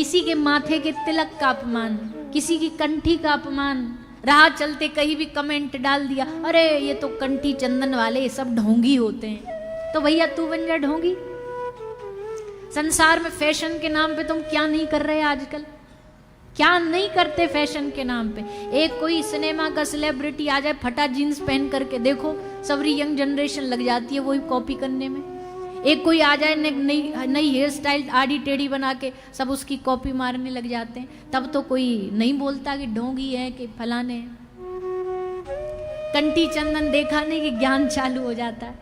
किसी के माथे के तिलक का अपमान, किसी की कंठी का अपमान, राह चलते कहीं भी कमेंट डाल दिया, अरे ये तो कंठी चंदन वाले ये सब ढोंगी होते हैं। तो भैया तू बन जा ढोंगी। संसार में फैशन के नाम पे तुम क्या नहीं कर रहे आजकल, क्या नहीं करते फैशन के नाम पे। एक कोई सिनेमा का सेलिब्रिटी आ जाए फटा जीन्स पहन करके, देखो सबरी यंग जनरेशन लग जाती है वही कॉपी करने में। एक कोई आ जाए नई हेयर स्टाइल आड़ी टेढ़ी बना के, सब उसकी कॉपी मारने लग जाते हैं। तब तो कोई नहीं बोलता कि ढोंगी है कि फलाने हैं। कंठी चंदन देखा नहीं कि ज्ञान चालू हो जाता है,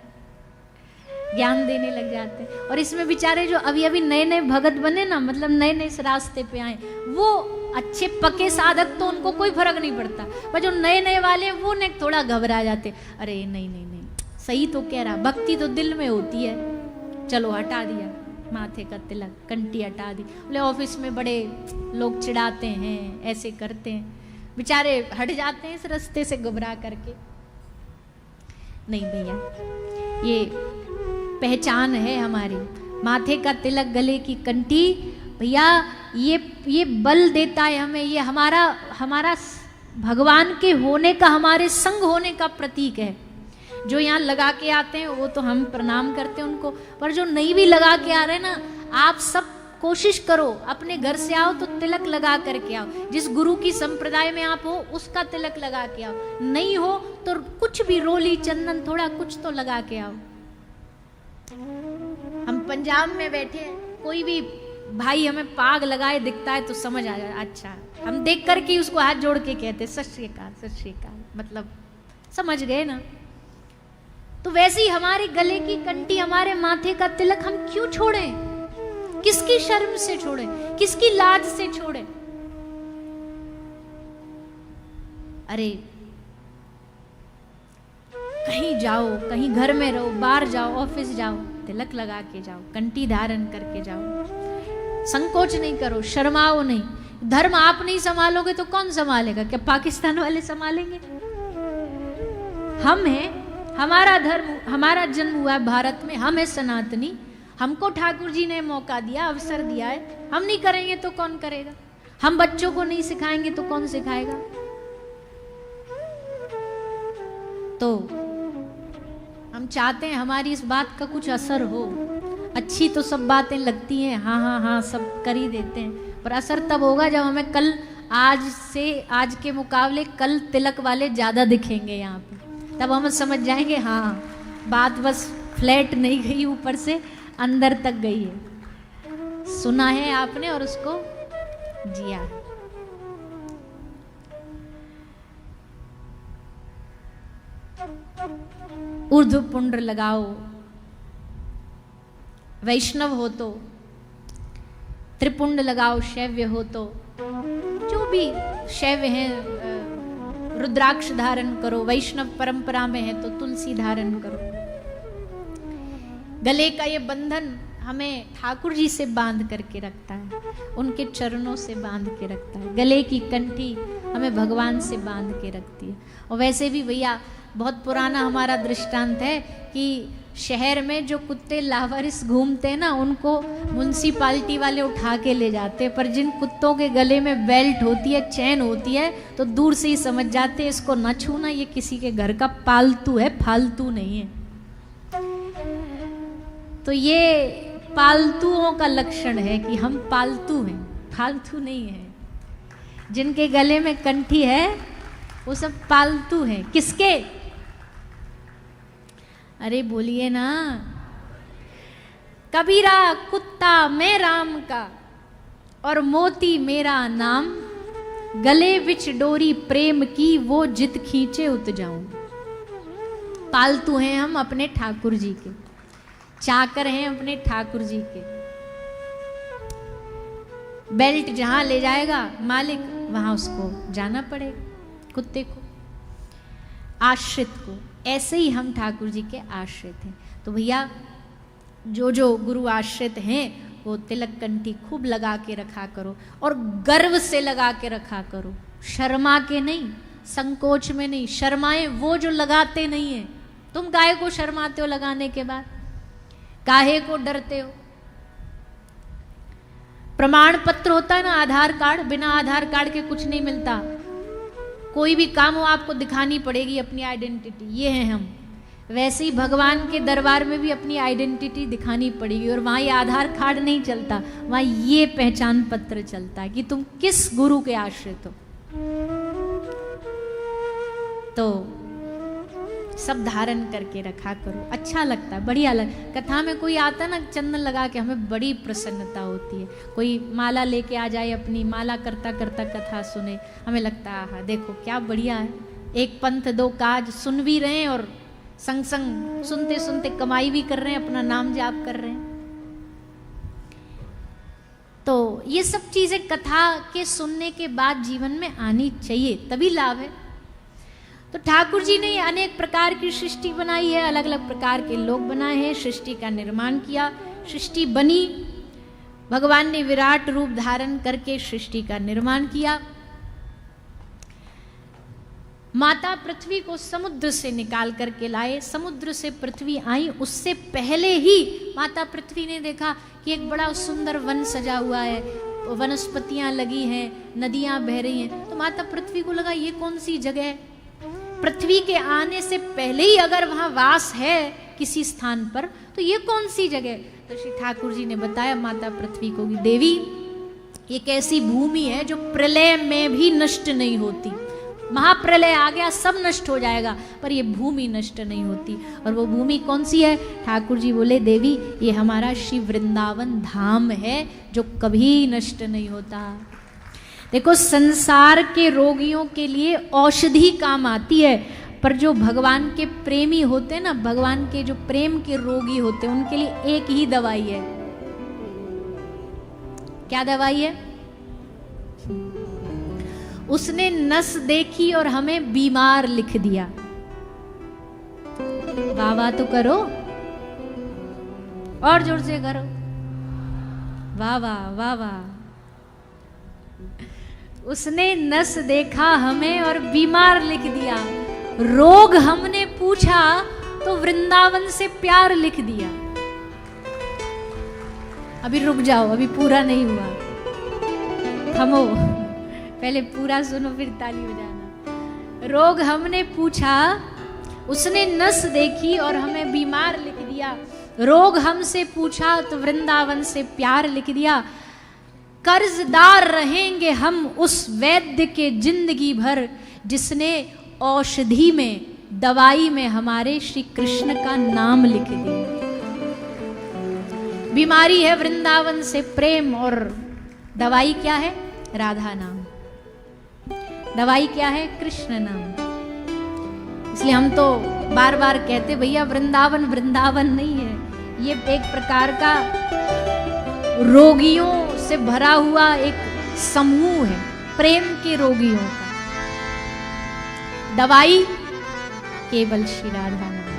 ज्ञान देने लग जाते हैं। और इसमें बेचारे जो अभी अभी नए नए भगत बने ना, मतलब नए नए इस रास्ते पे आए, वो अच्छे पक्के साधक तो उनको कोई फर्क नहीं पड़ता, पर जो नए नए वाले वो ने थोड़ा घबरा जाते, अरे नहीं नहीं नहीं सही तो कह रहा, भक्ति तो दिल में होती है। चलो हटा दिया माथे का तिलक, कंठी हटा दी। बोले ऑफिस में बड़े लोग चिढ़ाते हैं, ऐसे करते हैं, बेचारे हट जाते हैं इस रास्ते से घबरा करके। नहीं भैया, ये पहचान है हमारी, माथे का तिलक, गले की कंठी, भैया ये बल देता है हमें, ये हमारा भगवान के होने का, हमारे संग होने का प्रतीक है। जो यहाँ लगा के आते हैं वो तो हम प्रणाम करते हैं उनको, पर जो नहीं भी लगा के आ रहे हैं ना, आप सब कोशिश करो, अपने घर से आओ तो तिलक लगा करके आओ। जिस गुरु की संप्रदाय में आप हो उसका तिलक लगा के आओ, नहीं हो तो कुछ भी रोली चंदन थोड़ा कुछ तो लगा के आओ। हम पंजाब में बैठे हैं, कोई भी भाई हमें पाग लगाए दिखता है तो समझ आ जाए, अच्छा हम देख करके उसको हाथ जोड़ के कहते सत श्री अकाल, सत श्री अकाल, मतलब समझ गए ना। तो वैसे ही हमारे गले की कंठी, हमारे माथे का तिलक हम क्यों छोड़ें? किसकी शर्म से छोड़ें, किसकी लाज से छोड़ें? अरे कहीं जाओ, कहीं घर में रहो, बाहर जाओ, ऑफिस जाओ, तिलक लगा के जाओ, कंठी धारण करके जाओ, संकोच नहीं करो, शर्माओ नहीं। धर्म आप नहीं संभालोगे तो कौन संभालेगा? क्या पाकिस्तान वाले संभालेंगे? हम हैं, हमारा धर्म, हमारा जन्म हुआ है भारत में, हम है सनातनी, हमको ठाकुर जी ने मौका दिया, अवसर दिया है, हम नहीं करेंगे तो कौन करेगा? हम बच्चों को नहीं सिखाएंगे तो कौन सिखाएगा? तो हम चाहते हैं हमारी इस बात का कुछ असर हो। अच्छी तो सब बातें लगती हैं, हाँ हाँ हाँ सब कर ही देते हैं, पर असर तब होगा जब हमें कल, आज के मुकाबले कल तिलक वाले ज्यादा दिखेंगे यहाँ पे, तब हम समझ जाएंगे हाँ बात बस फ्लैट नहीं गई, ऊपर से अंदर तक गई है, सुना है आपने और उसको जिया है। ऊर्ध्व पुंड लगाओ, वैष्णव हो तो, त्रिपुंड लगाओ शैव्य हो तो, जो भी शैव्य हैं रुद्राक्ष धारण करो, वैष्णव परंपरा में है तो तुलसी धारण करो। गले का ये बंधन हमें ठाकुर जी से बांध करके रखता है, उनके चरणों से बांध के रखता है। गले की कंठी हमें भगवान से बांध के रखती है। और वैसे भी भैया बहुत पुराना हमारा दृष्टांत है कि शहर में जो कुत्ते लावारिस घूमते हैं ना, उनको म्युनिसिपालिटी वाले उठा के ले जाते हैं, पर जिन कुत्तों के गले में बेल्ट होती है, चैन होती है, तो दूर से ही समझ जाते हैं इसको न छूना, ये किसी के घर का पालतू है, फालतू नहीं है। तो ये पालतुओं का लक्षण है कि हम पालतू हैं, फालतू नहीं है। जिनके गले में कंठी है वो सब पालतू हैं। किसके? अरे बोलिए ना। कबीरा कुत्ता मैं राम का और मोती मेरा नाम, गले विच डोरी प्रेम की वो जित खींचे उत जाऊं। पालतू हैं हम अपने ठाकुर जी के, चाकर हैं अपने ठाकुर जी के। बेल्ट जहां ले जाएगा मालिक वहां उसको जाना पड़ेगा, कुत्ते को, आश्रित को। ऐसे ही हम ठाकुर जी के आश्रित हैं। तो भैया जो जो गुरु आश्रित हैं वो तिलक कंठी खूब लगा के रखा करो, और गर्व से लगा के रखा करो, शर्मा के नहीं, संकोच में नहीं। शर्माए वो जो लगाते नहीं है। तुम काहे को शर्माते हो लगाने के बाद? काहे को डरते हो? प्रमाण पत्र होता है ना, आधार कार्ड, बिना आधार कार्ड के कुछ नहीं मिलता। कोई भी काम हो आपको दिखानी पड़ेगी अपनी आइडेंटिटी, ये हैं हम। वैसे ही भगवान के दरबार में भी अपनी आइडेंटिटी दिखानी पड़ेगी, और वहाँ ये आधार कार्ड नहीं चलता, वहाँ ये पहचान पत्र चलता है कि तुम किस गुरु के आश्रित हो। तो सब धारण करके रखा करो, अच्छा लगता है, बढ़िया कथा में कोई आता है ना चंदन लगा के, हमें बड़ी प्रसन्नता होती है। कोई माला लेके आ जाए, अपनी माला करता करता कथा सुने, हमें लगता है हाँ देखो क्या बढ़िया है, एक पंथ दो काज, सुन भी रहे हैं और संग संग सुनते सुनते कमाई भी कर रहे हैं, अपना नाम जाप कर रहे हैं। तो ये सब चीजें कथा के सुनने के बाद जीवन में आनी चाहिए, तभी लाभ है। तो ठाकुर जी ने अनेक प्रकार की सृष्टि बनाई है, अलग अलग प्रकार के लोग बनाए हैं, सृष्टि का निर्माण किया, सृष्टि बनी, भगवान ने विराट रूप धारण करके सृष्टि का निर्माण किया। माता पृथ्वी को समुद्र से निकाल करके लाए, समुद्र से पृथ्वी आई, उससे पहले ही माता पृथ्वी ने देखा कि एक बड़ा सुंदर वन सजा हुआ है, वनस्पतियां लगी हैं, नदियां बह रही हैं। तो माता पृथ्वी को लगा ये कौन सी जगह है, पृथ्वी के आने से पहले ही अगर वहां वास है किसी स्थान पर, तो ये कौन सी जगह। तो श्री ठाकुर जी ने बताया माता पृथ्वी को कि देवी एक ऐसी भूमि है जो प्रलय में भी नष्ट नहीं होती। महाप्रलय आ गया, सब नष्ट हो जाएगा, पर ये भूमि नष्ट नहीं होती। और वो भूमि कौन सी है। ठाकुर जी बोले देवी ये हमारा श्री वृंदावन धाम है जो कभी नष्ट नहीं होता। देखो संसार के रोगियों के लिए औषधि काम आती है, पर जो भगवान के प्रेमी होते हैं ना, भगवान के जो प्रेम के रोगी होते हैं, उनके लिए एक ही दवाई है। क्या दवाई है। उसने नस देखी और हमें बीमार लिख दिया। वाह वाह तो करो, और जोर से करो, वाह वाह वाह वाह। उसने नस देखा हमें और बीमार लिख दिया, रोग हमने पूछा तो वृंदावन से प्यार लिख दिया। अभी रुक जाओ, अभी पूरा नहीं हुआ, थमो, पहले पूरा सुनो फिर ताली बजाना। रोग हमने पूछा, उसने नस देखी और हमें बीमार लिख दिया। रोग हमसे पूछा तो वृंदावन से प्यार लिख दिया। कर्जदार रहेंगे हम उस वैद्य के जिंदगी भर, जिसने औषधि में, दवाई में हमारे श्री कृष्ण का नाम लिख दिया। बीमारी है वृंदावन से प्रेम, और दवाई क्या है, राधा नाम। दवाई क्या है, कृष्ण नाम। इसलिए हम तो बार बार कहते भैया वृंदावन वृंदावन नहीं है, ये एक प्रकार का रोगियों से भरा हुआ एक समूह है, प्रेम के रोगियों का। दवाई केवल श्री राधा नाम।